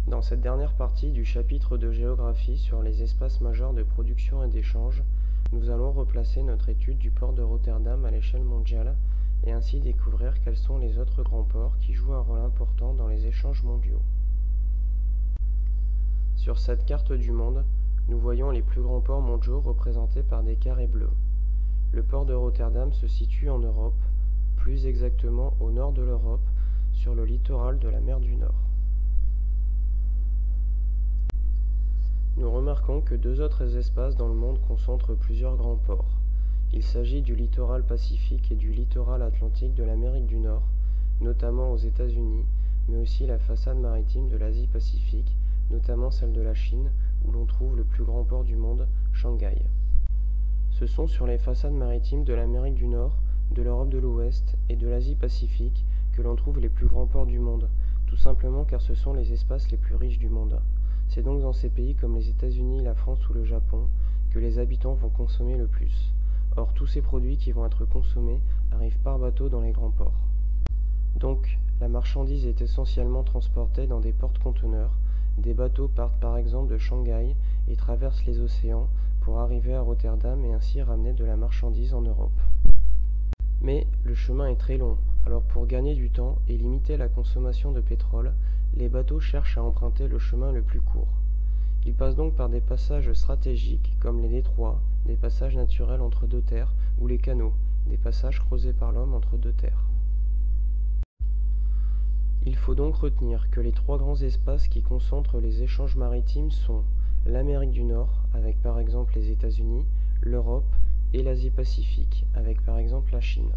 Dans cette dernière partie du chapitre de géographie sur les espaces majeurs de production et d'échange, nous allons replacer notre étude du port de Rotterdam à l'échelle mondiale et ainsi découvrir quels sont les autres grands ports qui jouent un rôle important dans les échanges mondiaux. Sur cette carte du monde, nous voyons les plus grands ports mondiaux représentés par des carrés bleus. Le port de Rotterdam se situe en Europe, plus exactement au nord de l'Europe, sur le littoral de la mer du Nord. Nous remarquons que deux autres espaces dans le monde concentrent plusieurs grands ports. Il s'agit du littoral pacifique et du littoral atlantique de l'Amérique du Nord, notamment aux États-Unis, mais aussi la façade maritime de l'Asie-Pacifique, notamment celle de la Chine, où l'on trouve le plus grand port du monde, Shanghai. Ce sont sur les façades maritimes de l'Amérique du Nord, de l'Europe de l'Ouest et de l'Asie-Pacifique que l'on trouve les plus grands ports du monde, tout simplement car ce sont les espaces les plus riches du monde. C'est donc dans ces pays comme les États-Unis, la France ou le Japon que les habitants vont consommer le plus. Or, tous ces produits qui vont être consommés arrivent par bateau dans les grands ports. Donc, la marchandise est essentiellement transportée dans des porte-conteneurs. Des bateaux partent par exemple de Shanghai et traversent les océans pour arriver à Rotterdam et ainsi ramener de la marchandise en Europe. Mais le chemin est très long, alors pour gagner du temps et limiter la consommation de pétrole, les bateaux cherchent à emprunter le chemin le plus court. Ils passent donc par des passages stratégiques comme les détroits, des passages naturels entre deux terres, ou les canaux, des passages creusés par l'homme entre deux terres. Il faut donc retenir que les trois grands espaces qui concentrent les échanges maritimes sont l'Amérique du Nord, avec par exemple les États-Unis, l'Europe et l'Asie-Pacifique, avec par exemple la Chine.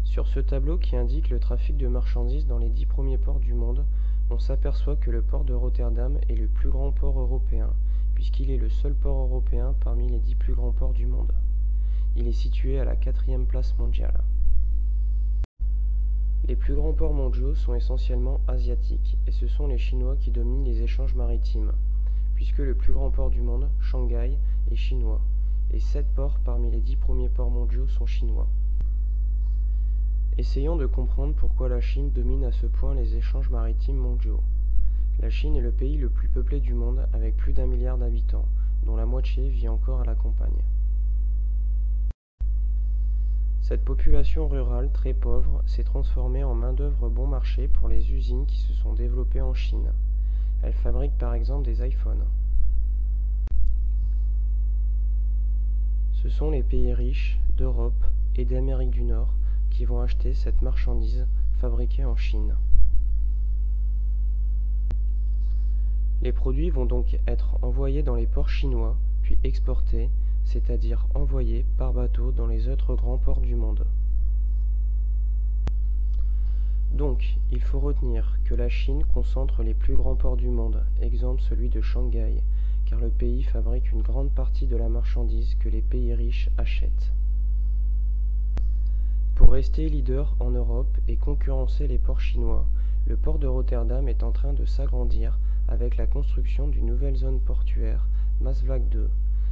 Sur ce tableau qui indique le trafic de marchandises dans les 10 premiers ports du monde, on s'aperçoit que le port de Rotterdam est le plus grand port européen, puisqu'il est le seul port européen parmi les 10 plus grands ports du monde. Il est situé à la 4e place mondiale. Les plus grands ports mondiaux sont essentiellement asiatiques, et ce sont les Chinois qui dominent les échanges maritimes, puisque le plus grand port du monde, Shanghai, est chinois, et 7 ports parmi les 10 premiers ports mondiaux sont chinois. Essayons de comprendre pourquoi la Chine domine à ce point les échanges maritimes mondiaux. La Chine est le pays le plus peuplé du monde avec plus d'1 milliard d'habitants, dont la moitié vit encore à la campagne. Cette population rurale très pauvre s'est transformée en main-d'œuvre bon marché pour les usines qui se sont développées en Chine. Elle fabrique par exemple des iPhones. Ce sont les pays riches d'Europe et d'Amérique du Nord qui vont acheter cette marchandise fabriquée en Chine. Les produits vont donc être envoyés dans les ports chinois, puis exportés, c'est-à-dire envoyés par bateau dans les autres grands ports du monde. Donc, il faut retenir que la Chine concentre les plus grands ports du monde, exemple celui de Shanghai, car le pays fabrique une grande partie de la marchandise que les pays riches achètent. Pour rester leader en Europe et concurrencer les ports chinois, le port de Rotterdam est en train de s'agrandir avec la construction d'une nouvelle zone portuaire, Maasvlakte 2.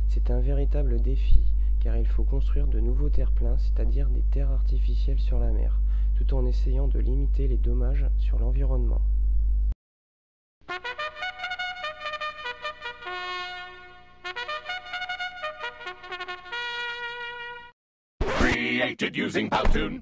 C'est un véritable défi, car il faut construire de nouveaux terre-pleins, c'est-à-dire des terres artificielles sur la mer, tout en essayant de limiter les dommages sur l'environnement. Created using Powtoon.